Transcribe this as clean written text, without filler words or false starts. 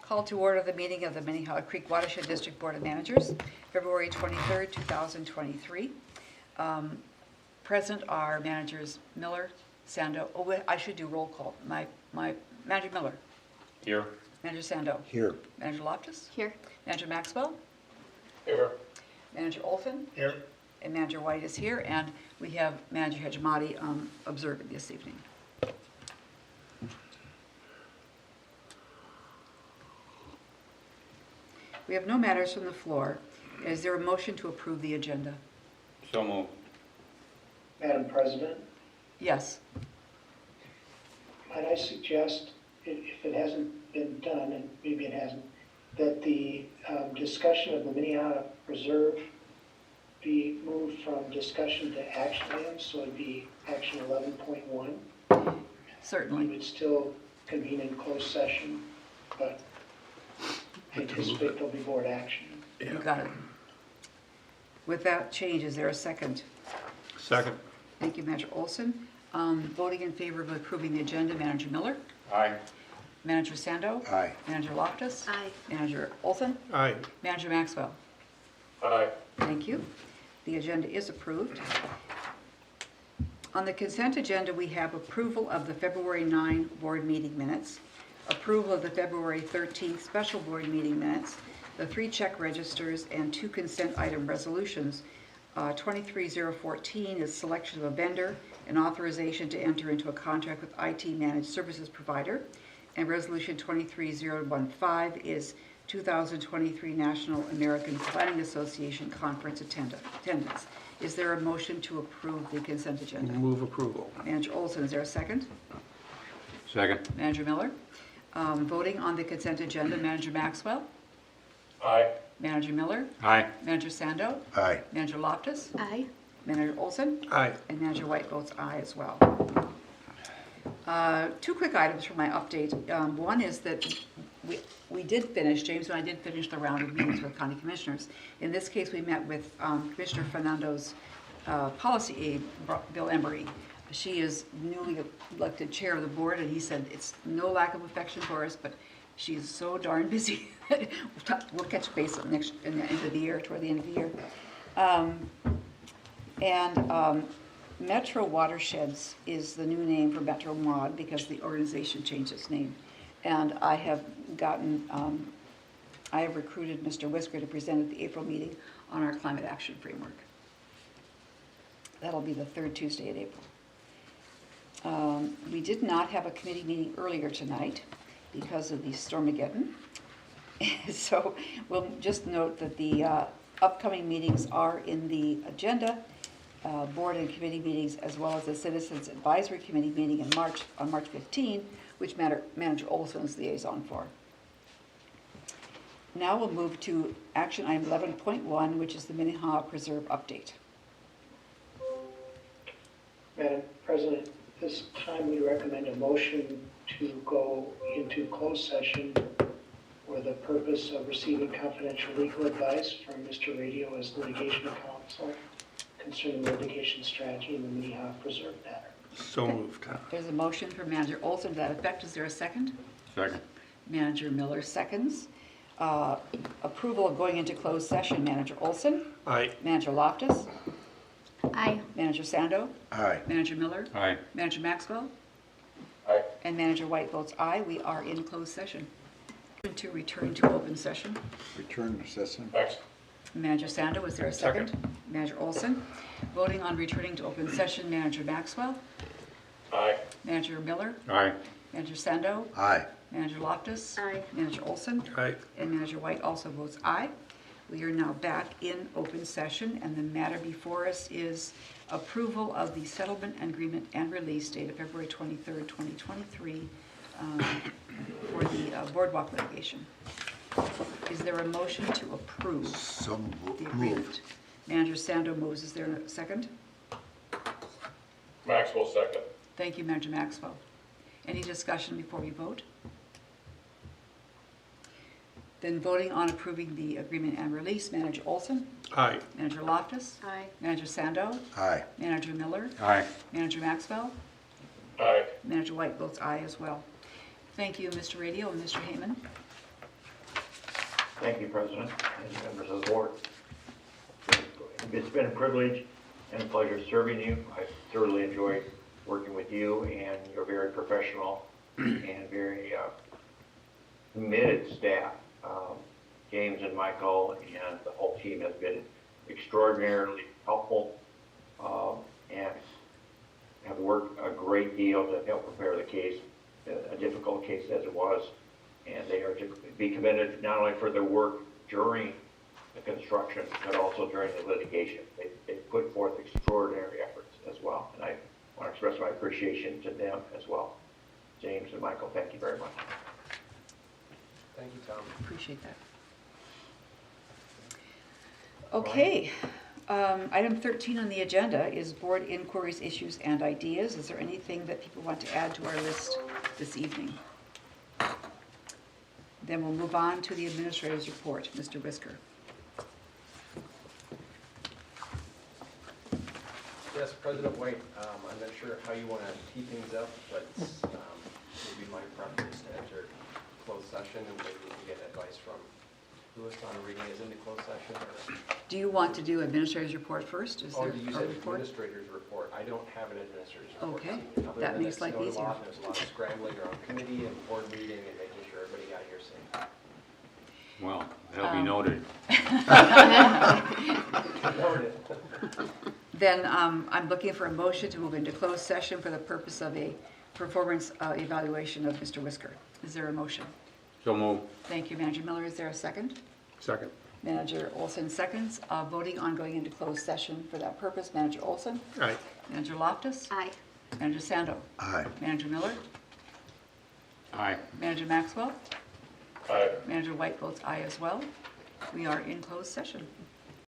Call to order the meeting of the Minnehaha Creek Watershed District Board of Managers, February 23rd, 2023. Present are managers Miller, Sando. Oh, wait, I should do roll call. My Manager Miller. Here. Manager Sando. Here. Manager Loftus. Here. Manager Maxwell. Here. Manager Olson. Here. And Manager White is here, and we have Manager Hejmati observing this evening. We have no matters from the floor. Is there a motion to approve the agenda? So moved. Madam President, Yes. might I suggest, if it hasn't been done, and maybe it hasn't, that the discussion of the Minnehaha Reserve be moved from discussion to action items, so it'd be action 11.1. We Certainly. would still convene in closed session, but anticipate there'll be board action. You got it. With that change, is there a second? Second. Thank you, Manager Olson. Voting in favor of approving the agenda, Manager Miller. Aye. Manager Sando. Aye. Manager Loftus. Aye. Manager Olson. Aye. Manager Maxwell. Aye. Thank you. The agenda is approved. On the consent agenda, we have approval of the February 9 board meeting minutes, approval of the February 13th special board meeting minutes, the 3 check registers, and 2 consent item resolutions. 23014 is selection of a vendor and authorization to enter into a contract with IT managed services provider. And resolution 23015 is 2023 National American Planning Association Conference attendance. Is there a motion to approve the consent agenda? Move approval. Manager Olson, is there a second? Second. Manager Miller. Voting on the consent agenda, Manager Maxwell. Aye. Manager Miller. Aye. Manager Sando. Aye. Manager Loftus. Aye. Manager Olson. Aye. And Manager White votes aye as well. 2 quick items for my update. One is that we did finish, James and I did finish the round of meetings with county commissioners. In this case, we met with Commissioner Fernando's policy aide, Bill Emery. She is newly elected chair of the board, and he said it's no lack of affection for us, but she's so darn busy. We'll catch base in the end of the year, toward the end of the year. Metro Watersheds is the new name for Metro Mod because the organization changed its name. And I have recruited Mr. Whisker to present at the April meeting on our climate action framework. That'll be the 3rd Tuesday in April. We did not have a committee meeting earlier tonight because of the Stormageddon. So we'll just note that the upcoming meetings are in the agenda, board and committee meetings, as well as the Citizens Advisory Committee meeting on March 15, which Manager Olson is liaison for. Now we'll move to action item 11.1, which is the Minnehaha Preserve update. Madam President, this time we recommend a motion to go into closed session for the purpose of receiving confidential legal advice from Mr. Radio as litigation counsel concerning litigation strategy in the Minnehaha Preserve matter. So moved. There's a motion for Manager Olson to that effect. Is there a second? Second. Manager Miller seconds. Approval of going into closed session, Manager Olson. Aye. Manager Loftus. Aye. Manager Sando. Aye. Manager Miller. Aye. Manager Maxwell. Aye. And Manager White votes aye. We are in closed session. To return to open session. Return to session. Thanks. Manager Sando, is there a second? Manager Olson. Voting on returning to open session, Manager Maxwell. Aye. Manager Miller. Aye. Manager Sando. Aye. Manager Loftus. Aye. Manager Olson. Aye. And Manager White also votes aye. We are now back in open session, and the matter before us is approval of the settlement agreement and release dated February 23rd, 2023 for the boardwalk litigation. Is there a motion to approve So the moved. agreement? Manager Sando moves. Is there a second? Maxwell second. Thank you, Manager Maxwell. Any discussion before we vote? Then voting on approving the agreement and release, Manager Olson. Aye. Manager Loftus. Aye. Manager Sando. Aye. Manager Miller. Aye. Manager Maxwell. Aye. Manager White votes aye as well. Thank you, Mr. Radio and Mr. Heyman. Thank you, President, and members of the board. It's been a privilege and a pleasure serving you. I thoroughly enjoyed working with you, and you're very professional and very committed staff. James and Michael and the whole team has been extraordinarily helpful and have worked a great deal to help prepare the case, a difficult case as it was. And they are to be committed not only for their work during the construction, but also during the litigation. They put forth extraordinary efforts as well. And I want to express my appreciation to them as well. James and Michael, thank you very much. Thank you, Tom. Appreciate that. Okay, item 13 on the agenda is board inquiries, issues, and ideas. Is there anything that people want to add to our list this evening? Then we'll move on to the administrator's report. Mr. Whisker. Yes, President White, I'm not sure how you want to tee things up, but maybe my preference to enter closed session, and maybe we can get advice from Louis on reading us into closed session. Or, Do you want to do administrator's report first? Is there to use a an report? administrator's report. I don't have an administrator's report. Okay, this evening, other that than makes it life snowed a easier. lot, and There's a lot of scrambling around committee and board meeting and making sure everybody got here safe. Well, that'll be noted. Noted. Then I'm looking for a motion to move into closed session for the purpose of a performance evaluation of Mr. Whisker. Is there a motion? So move. Thank you, Manager Miller. Is there a second? Second. Manager Olson seconds. Voting on going into closed session for that purpose. Manager Olson? Aye. Manager Loftus? Aye. Manager Sando? Aye. Manager Miller? Aye. Manager Maxwell? Aye. Manager White votes aye as well. We are in closed session.